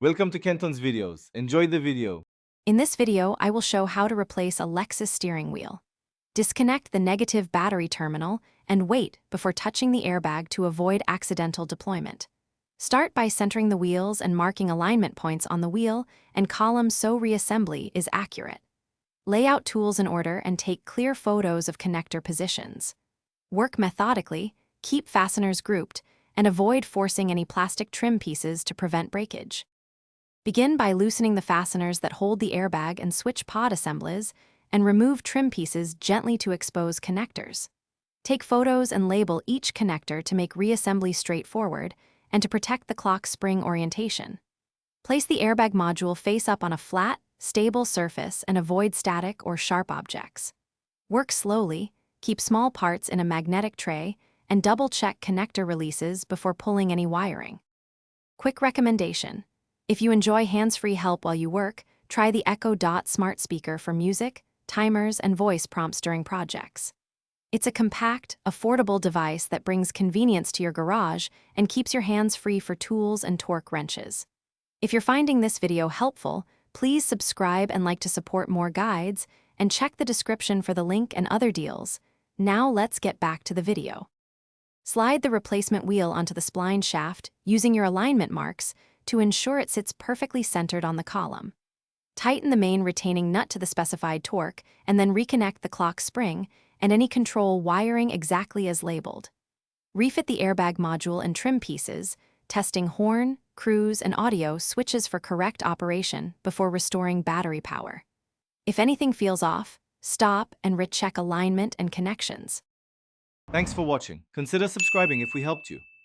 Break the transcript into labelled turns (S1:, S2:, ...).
S1: Welcome to Kenton's videos. Enjoy the video.
S2: In this video, I will show how to replace a Lexus steering wheel. Disconnect the negative battery terminal and wait before touching the airbag to avoid accidental deployment. Start by centering the wheels and marking alignment points on the wheel and column so reassembly is accurate. Lay out tools in order and take clear photos of connector positions. Work methodically, keep fasteners grouped, and avoid forcing any plastic trim pieces to prevent breakage. Begin by loosening the fasteners that hold the airbag and switch pod assemblies, and remove trim pieces gently to expose connectors. Take photos and label each connector to make reassembly straightforward and to protect the clock spring orientation. Place the airbag module face up on a flat, stable surface and avoid static or sharp objects. Work slowly, keep small parts in a magnetic tray, and double-check connector releases before pulling any wiring. Quick recommendation: if you enjoy hands-free help while you work, try the Echo Dot smart speaker for music, timers, and voice prompts during projects. It's a compact, affordable device that brings convenience to your garage and keeps your hands free for tools and torque wrenches. If you're finding this video helpful, please subscribe and like to support more guides, and check the description for the link and other deals. Now let's get back to the video. Slide the replacement wheel onto the spline shaft using your alignment marks to ensure it sits perfectly centered on the column. Tighten the main retaining nut to the specified torque and then reconnect the clock spring and any control wiring exactly as labeled. Refit the airbag module and trim pieces, testing horn, cruise, and audio switches for correct operation before restoring battery power. If anything feels off, stop and recheck alignment and connections.
S1: Thanks for watching. Consider subscribing if we helped you.